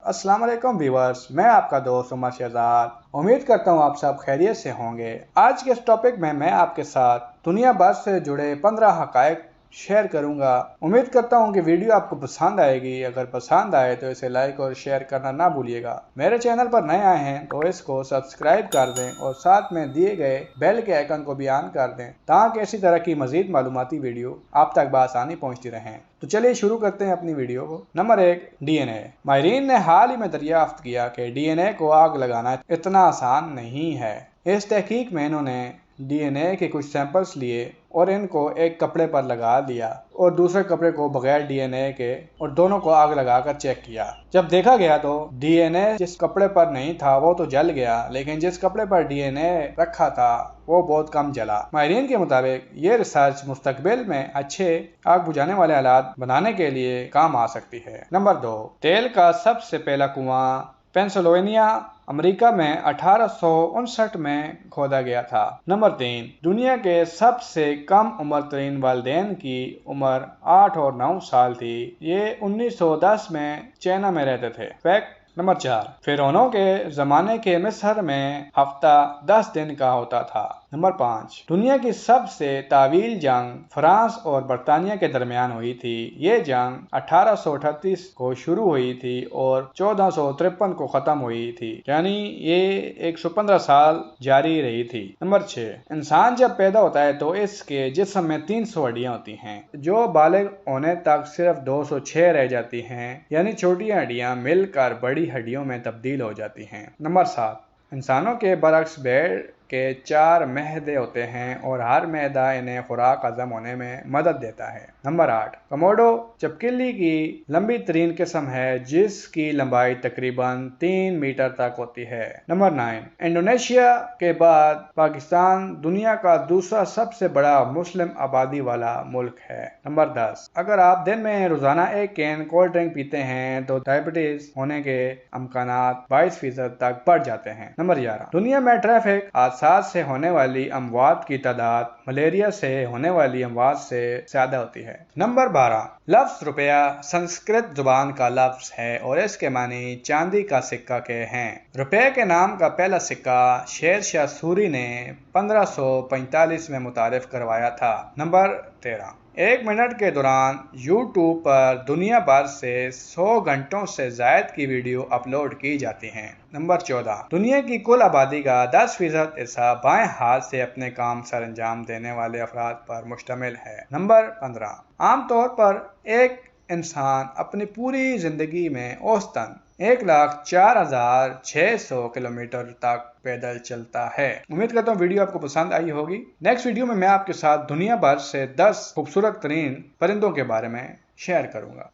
अस्सलाम वालेकुम व्यूअर्स, मैं आपका दोस्त उमर शहजाद। उम्मीद करता हूँ आप सब खैरियत से होंगे। आज के इस टॉपिक में मैं आपके साथ दुनिया भर से जुड़े 15 हकायक शेयर करूंगा। उम्मीद करता हूँ कि वीडियो आपको पसंद आएगी। अगर पसंद आए तो इसे लाइक और शेयर करना ना भूलिएगा। मेरे चैनल पर नए आए हैं तो इसको सब्सक्राइब कर दें और साथ में दिए गए बेल के आइकन को भी ऑन कर दें ताकि इसी तरह की मजीद मालूमाती वीडियो आप तक बआसानी पहुंचती रहें। तो चलिए शुरू करते हैं अपनी वीडियो को। Number 1, DNA. माहिरीन ने हाल ही में दरियाफ्त किया कि डीएनए को आग लगाना इतना आसान नहीं है। इस तहकीक में इन्होंने डीएनए के कुछ सैंपल्स लिए और इनको एक कपड़े पर लगा दिया और दूसरे कपड़े को बगैर डीएनए के और दोनों को आग लगाकर चेक किया। जब देखा गया तो डीएनए जिस कपड़े पर नहीं था वो तो जल गया, लेकिन जिस कपड़े पर डीएनए रखा था वो बहुत कम जला। माहिरीन के मुताबिक ये रिसर्च मुस्तकबिल में अच्छे आग बुझाने वाले आलात बनाने के लिए काम आ सकती है। नंबर 2, तेल का सबसे पहला कुआं पेंसिल्वेनिया अमेरिका में 1859 में खोदा गया था। नंबर 3, दुनिया के सबसे कम उम्र तरीन वालिदैन की उम्र 8 और 9 साल थी। ये 1910 में चाइना में रहते थे। फैक्ट नंबर 4, फिरौनों के जमाने के मिस्र में हफ्ता 10 दिन का होता था। नंबर 5, दुनिया की सबसे तावील जंग फ्रांस और बरतानिया के दरमियान हुई थी। ये जंग 1838 को शुरू हुई थी और 1453 को खत्म हुई थी, यानी ये 115 साल जारी रही थी। नंबर 6, इंसान जब पैदा होता है तो इसके जिस्म में 300 हड्डियां होती हैं, जो बालिग होने तक सिर्फ 206 रह जाती हैं, यानी छोटी हड्डियां मिलकर बड़ी हड्डियों में तब्दील हो जाती हैं। नंबर 7, इंसानों के बरक्स भेड़ के 4 मैदे होते हैं और हर मैदा इन्हें खुराक हजम होने में मदद देता है। नंबर 8, कमोडो चपकिली की लंबी तरीन किस्म है जिसकी लंबाई तकरीबन 3 मीटर तक होती है। नंबर 9, इंडोनेशिया के बाद पाकिस्तान दुनिया का दूसरा सबसे बड़ा मुस्लिम आबादी वाला मुल्क है। नंबर 10, अगर आप दिन में रोजाना एक कैन कोल्ड ड्रिंक पीते हैं तो डायबिटीज होने के अमकानात 22% तक बढ़ जाते हैं। नंबर 11, दुनिया में ट्रैफिक हादसात से होने वाली अमवात की तादाद मलेरिया से होने वाली अमवात से ज्यादा होती है। नंबर 12, लफ्ज रुपया संस्कृत जुबान का लफ्ज है और इसके मानी चांदी का सिक्का के हैं। रुपये के नाम का पहला सिक्का शेर शाह सूरी ने 1545 में मुतारिफ करवाया था। नंबर 13, 1 मिनट के दौरान यूट्यूब पर दुनिया भर से 100 घंटों से ज्यादा की वीडियो अपलोड की जाती हैं। नंबर 14, दुनिया की कुल आबादी का 10% हिस्सा बाएं हाथ से अपने काम सर अंजाम देने वाले अफराद पर मुश्तमिल है। नंबर 15, आमतौर पर एक इंसान अपनी पूरी जिंदगी में औसतन 1,04,600 किलोमीटर तक पैदल चलता है। उम्मीद करता हूँ वीडियो आपको पसंद आई होगी। नेक्स्ट वीडियो में मैं आपके साथ दुनिया भर से 10 खूबसूरत तरीन परिंदों के बारे में शेयर करूंगा।